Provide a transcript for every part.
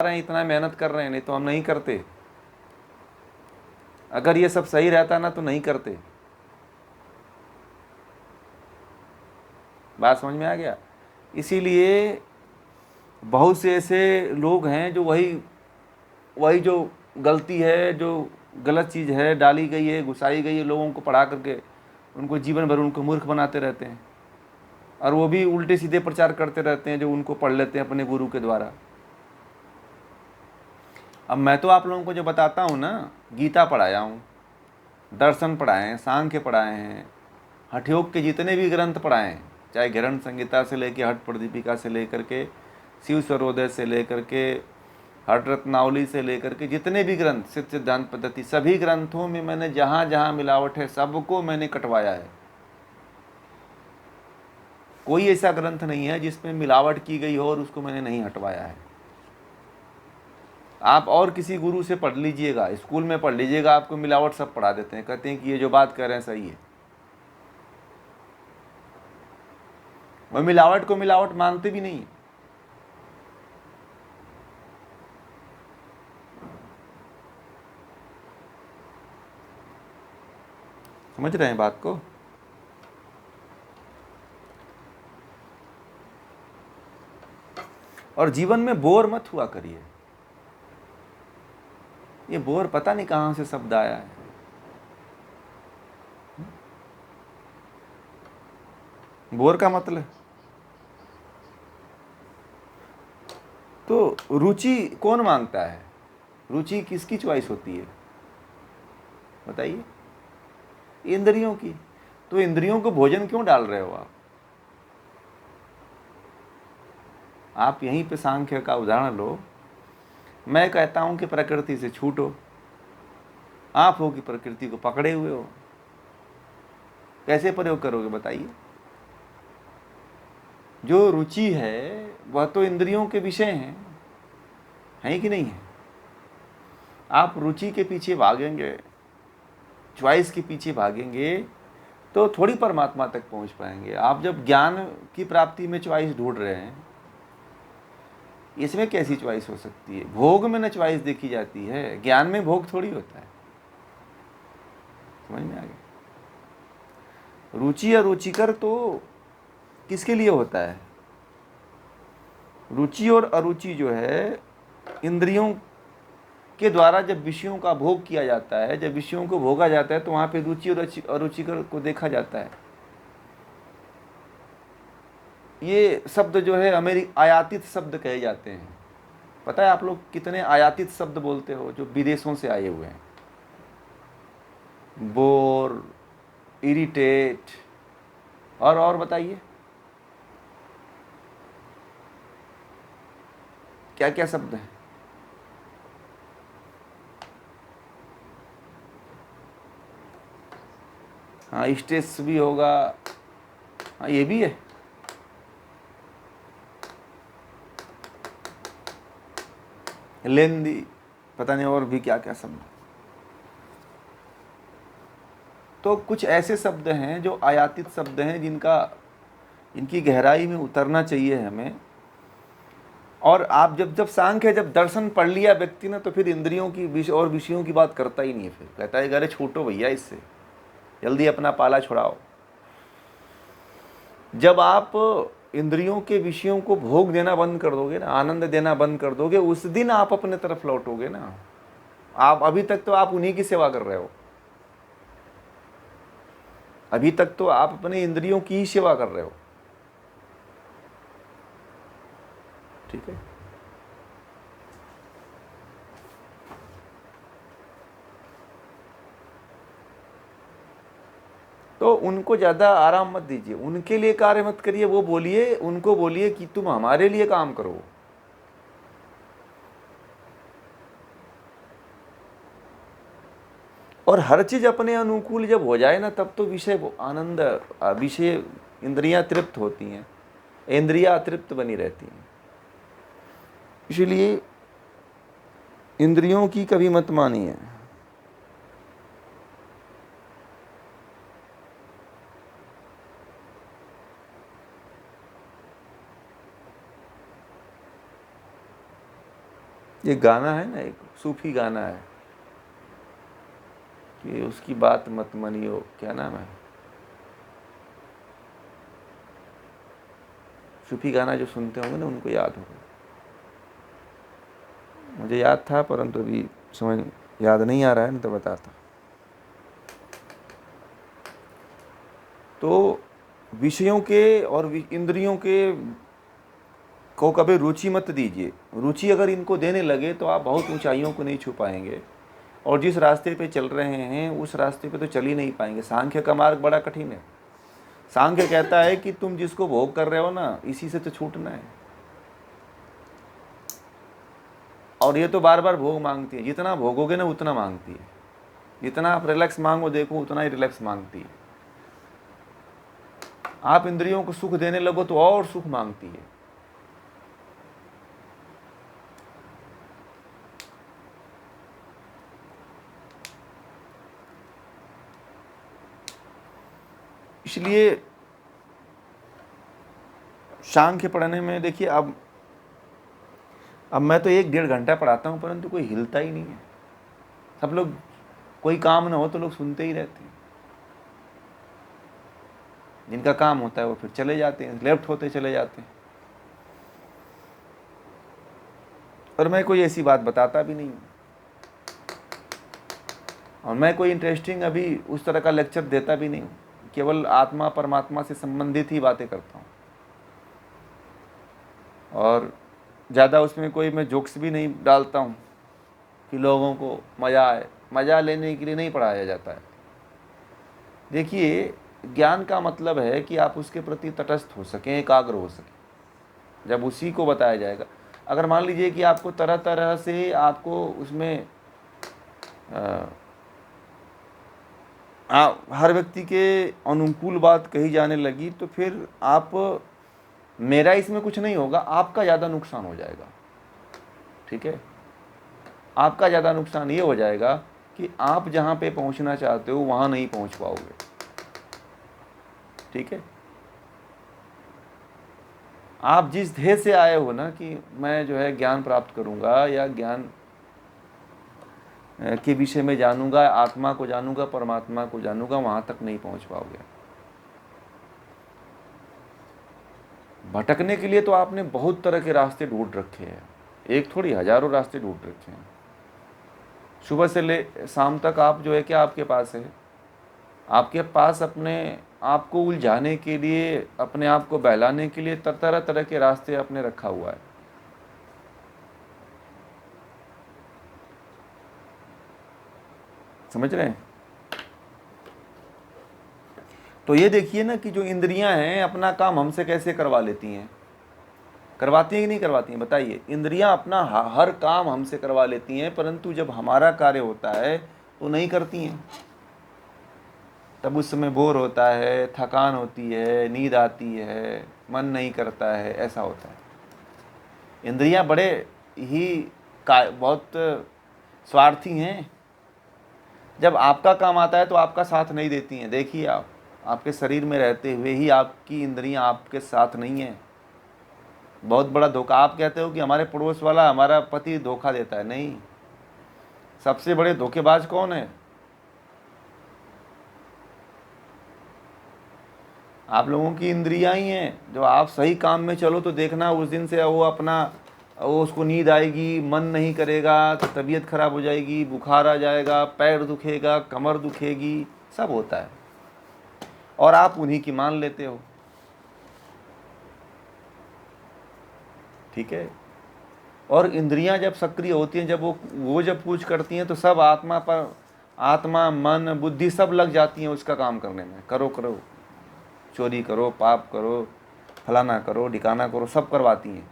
रहे हैं, इतना मेहनत कर रहे हैं, नहीं तो हम नहीं करते। अगर ये सब सही रहता ना तो नहीं करते। बात समझ में आ गया? इसीलिए बहुत से ऐसे लोग हैं जो वही वही जो गलती है, जो गलत चीज़ है डाली गई है, घुसाई गई है, लोगों को पढ़ा करके उनको जीवन भर उनको मूर्ख बनाते रहते हैं, और वो भी उल्टे सीधे प्रचार करते रहते हैं जो उनको पढ़ लेते हैं अपने गुरु के द्वारा। अब मैं तो आप लोगों को जो बताता हूँ ना, गीता पढ़ाया हूँ, दर्शन पढ़ाए हैं, सांख्य पढ़ाए हैं, हठयोग के जितने भी ग्रंथ पढ़ाए हैं, चाहे घृण संहिता से लेकर हठ प्रदीपिका से लेकर के शिव सर्वोदय से लेकर के हठ रत्नावली से लेकर के जितने भी ग्रंथ, सिद्ध सिद्धांत पद्धति, सभी ग्रंथों में मैंने जहाँ जहाँ मिलावट है सबको मैंने कटवाया है। कोई ऐसा ग्रंथ नहीं है जिसमें मिलावट की गई हो और उसको मैंने नहीं हटवाया है। आप और किसी गुरु से पढ़ लीजिएगा, स्कूल में पढ़ लीजिएगा, आपको मिलावट सब पढ़ा देते हैं, कहते हैं कि ये जो बात कह रहे हैं सही है। वह मिलावट को मिलावट मानते भी नहीं है। समझ रहे हैं बात को? और जीवन में बोर मत हुआ करिए। ये बोर पता नहीं कहां से शब्द आया है। बोर का मतलब तो रुचि कौन मांगता है? रुचि किसकी चॉइस होती है बताइए? इंद्रियों की। तो इंद्रियों को भोजन क्यों डाल रहे हो आप यहीं पे सांख्य का उदाहरण लो। मैं कहता हूं कि प्रकृति से छूटो, आप हो कि प्रकृति को पकड़े हुए हो। कैसे प्रयोग करोगे बताइए? जो रुचि है वह तो इंद्रियों के विषय है कि नहीं है? आप रुचि के पीछे भागेंगे, चॉइस के पीछे भागेंगे तो थोड़ी परमात्मा तक पहुंच पाएंगे। आप जब ज्ञान की प्राप्ति में चॉइस ढूंढ रहे हैं, इसमें कैसी चॉइस हो सकती है? भोग में न चॉइस देखी जाती है, ज्ञान में भोग थोड़ी होता है। समझ में आ गया? रुचि या रुचिकर तो किसके लिए होता है? रुचि और अरुचि जो है इंद्रियों के द्वारा जब विषयों का भोग किया जाता है, जब विषयों को भोगा जाता है, तो वहां पे रुचि और अरुचिकर को देखा जाता है। ये शब्द जो है आयातित शब्द कहे जाते हैं। पता है आप लोग कितने आयातित शब्द बोलते हो जो विदेशों से आए हुए हैं? बोर, इरिटेट, और बताइए क्या क्या शब्द हैं? हाँ, स्ट्रेस भी होगा। हाँ, ये भी है। लेंदी, पता नहीं और भी क्या क्या शब्द। तो कुछ ऐसे शब्द हैं जो आयातित शब्द हैं, इनकी गहराई में उतरना चाहिए हमें। और आप जब सांख्य जब दर्शन पढ़ लिया व्यक्ति ने, तो फिर इंद्रियों की और विषयों की बात करता ही नहीं है। फिर कहता है अरे छूटो भैया इससे, जल्दी अपना पाला छुड़ाओ। जब आप इंद्रियों के विषयों को भोग देना बंद कर दोगे ना, आनंद देना बंद कर दोगे, उस दिन आप अपने तरफ लौटोगे ना। आप अभी तक तो आप उन्हीं की सेवा कर रहे हो। अभी तक तो आप अपने इंद्रियों की ही सेवा कर रहे हो। ठीक है? तो उनको ज़्यादा आराम मत दीजिए, उनके लिए कार्य मत करिए। वो बोलिए, उनको बोलिए कि तुम हमारे लिए काम करो। और हर चीज़ अपने अनुकूल जब हो जाए ना, तब तो विषय आनंद, विषय इंद्रियां तृप्त होती हैं, इंद्रियां अतृप्त बनी रहती हैं। इसलिए इंद्रियों की कभी मत मानिए। ये गाना है ना, एक सूफी गाना है कि उसकी बात मत मानियो, क्या नाम है, सूफी गाना जो सुनते होंगे ना उनको याद होगा। मुझे याद था परंतु अभी समझ याद नहीं आ रहा है, नहीं तो बताता। तो विषयों के और इंद्रियों के को कभी रुचि मत दीजिए। रुचि अगर इनको देने लगे तो आप बहुत ऊंचाइयों को नहीं छू पाएंगे, और जिस रास्ते पे चल रहे हैं उस रास्ते पे तो चल ही नहीं पाएंगे। सांख्य का मार्ग बड़ा कठिन है। सांख्य कहता है कि तुम जिसको भोग कर रहे हो ना, इसी से तो छूटना है। और ये तो बार बार भोग मांगती है, जितना भोगोगे ना उतना मांगती है। जितना आप रिलैक्स मांगो देखो उतना ही रिलैक्स मांगती है। आप इंद्रियों को सुख देने लगो तो और सुख मांगती है। इसलिए सांख्य पढ़ने में देखिए, अब मैं तो 1-1.5 घंटा पढ़ाता हूँ परंतु कोई हिलता ही नहीं है। सब लोग, कोई काम ना हो तो लोग सुनते ही रहते हैं। जिनका काम होता है वो फिर चले जाते हैं, लेफ्ट होते चले जाते हैं। और मैं कोई ऐसी बात बताता भी नहीं हूँ, और मैं कोई इंटरेस्टिंग अभी उस तरह का लेक्चर देता भी नहीं हूँ। केवल आत्मा परमात्मा से संबंधित ही बातें करता हूँ, और ज़्यादा उसमें कोई मैं जोक्स भी नहीं डालता हूँ कि लोगों को मज़ा आए। मज़ा लेने के लिए नहीं पढ़ाया जाता है। देखिए, ज्ञान का मतलब है कि आप उसके प्रति तटस्थ हो सकें, एकाग्र हो सकें। जब उसी को बताया जाएगा, अगर मान लीजिए कि आपको तरह तरह से आपको उसमें हर व्यक्ति के अनुकूल बात कही जाने लगी तो फिर आप, मेरा इसमें कुछ नहीं होगा, आपका ज़्यादा नुकसान हो जाएगा। ठीक है, आपका ज़्यादा नुकसान ये हो जाएगा कि आप जहाँ पे पहुँचना चाहते हो वहाँ नहीं पहुँच पाओगे। ठीक है, आप जिस ध्येय से आए हो ना कि मैं जो है ज्ञान प्राप्त करूँगा या ज्ञान के विषय में जानूंगा, आत्मा को जानूंगा, परमात्मा को जानूंगा, वहाँ तक नहीं पहुँच पाओगे। भटकने के लिए तो आपने बहुत तरह के रास्ते ढूंढ रखे हैं, एक थोड़ी हजारों रास्ते ढूंढ रखे हैं। सुबह से ले शाम तक आप जो है क्या आपके पास है, आपके पास अपने आप को उलझाने के लिए, अपने आप को बहलाने के लिए तरह तरह के रास्ते आपने रखा हुआ है। समझ रहे हैं? तो ये देखिए ना कि जो इंद्रियां हैं अपना काम हमसे कैसे करवा लेती हैं। करवाती हैं कि नहीं करवाती हैं, बताइए। इंद्रियां अपना हर काम हमसे करवा लेती हैं, परंतु जब हमारा कार्य होता है तो नहीं करती हैं। तब उस समय बोर होता है, थकान होती है, नींद आती है, मन नहीं करता है, ऐसा होता है। इंद्रियां बड़े ही बहुत स्वार्थी हैं। जब आपका काम आता है तो आपका साथ नहीं देती हैं। देखिए, आप आपके शरीर में रहते हुए ही आपकी इंद्रियां आपके साथ नहीं हैं। बहुत बड़ा धोखा। आप कहते हो कि हमारे पड़ोस वाला, हमारा पति धोखा देता है। नहीं, सबसे बड़े धोखेबाज कौन है? आप लोगों की इंद्रियां ही हैं। जो आप सही काम में चलो तो देखना उस दिन से वो उसको नींद आएगी, मन नहीं करेगा, तबीयत खराब हो जाएगी, बुखार आ जाएगा, पैर दुखेगा, कमर दुखेगी, सब होता है, और आप उन्हीं की मान लेते हो। ठीक है, और इंद्रियां जब सक्रिय होती हैं, जब वो जब पूछ करती हैं तो सब आत्मा मन बुद्धि सब लग जाती हैं उसका काम करने में। करो करो, चोरी करो, पाप करो, फलाना करो, ढिकाना करो, सब करवाती हैं।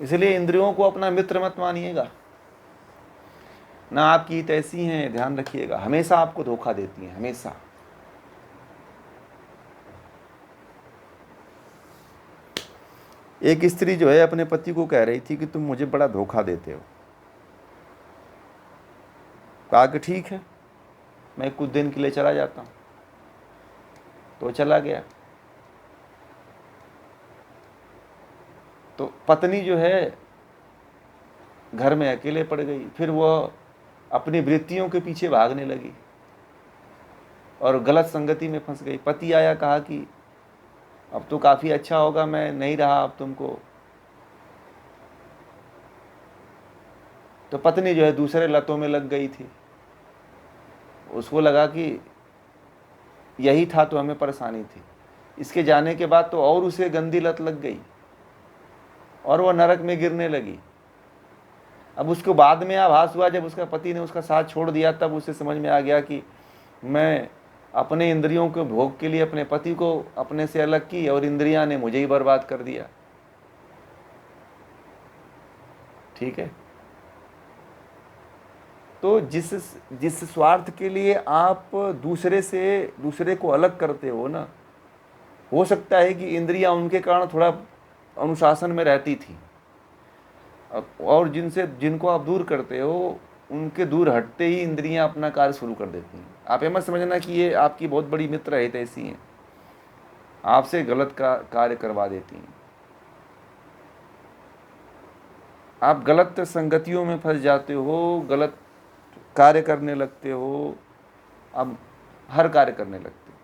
इसलिए इंद्रियों को अपना मित्र मत मानिएगा, ना आपकी हित ऐसी हैं, ध्यान रखिएगा। हमेशा आपको धोखा देती हैं, हमेशा। एक स्त्री जो है अपने पति को कह रही थी कि तुम मुझे बड़ा धोखा देते हो। कहा कि ठीक है, मैं कुछ दिन के लिए चला जाता हूँ। तो चला गया। तो पत्नी जो है घर में अकेले पड़ गई। फिर वह अपनी वृत्तियों के पीछे भागने लगी और गलत संगति में फंस गई। पति आया, कहा कि अब तो काफ़ी अच्छा होगा, मैं नहीं रहा अब तुमको। तो पत्नी जो है दूसरे लतों में लग गई थी। उसको लगा कि यही था तो हमें परेशानी थी। इसके जाने के बाद तो और उसे गंदी लत लग गई और वह नरक में गिरने लगी। अब उसको बाद में आभास हुआ, जब उसका पति ने उसका साथ छोड़ दिया, तब उसे समझ में आ गया कि मैं अपने इंद्रियों के भोग के लिए अपने पति को अपने से अलग की और इंद्रियां ने मुझे ही बर्बाद कर दिया। ठीक है। तो जिस स्वार्थ के लिए आप दूसरे को अलग करते हो ना, हो सकता है कि इंद्रियां उनके कारण थोड़ा अनुशासन में रहती थी, और जिनको आप दूर करते हो उनके दूर हटते ही इंद्रियां अपना कार्य शुरू कर देती हैं। आप ये मत समझना कि ये आपकी बहुत बड़ी मित्र है, ऐसी हैं, आपसे गलत कार्य करवा देती हैं। आप गलत संगतियों में फंस जाते हो, गलत कार्य करने लगते हो, आप हर कार्य करने लगते हो।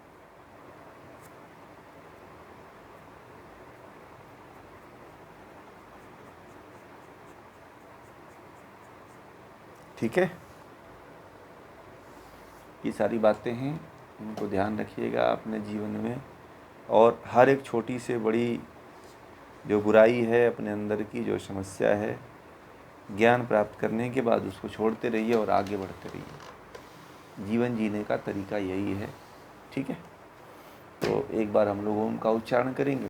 ठीक है। ये सारी बातें हैं, इनको ध्यान रखिएगा अपने जीवन में, और हर एक छोटी से बड़ी जो बुराई है अपने अंदर की, जो समस्या है, ज्ञान प्राप्त करने के बाद उसको छोड़ते रहिए और आगे बढ़ते रहिए। जीवन जीने का तरीका यही है। ठीक है। तो एक बार हम लोग ओम का उच्चारण करेंगे।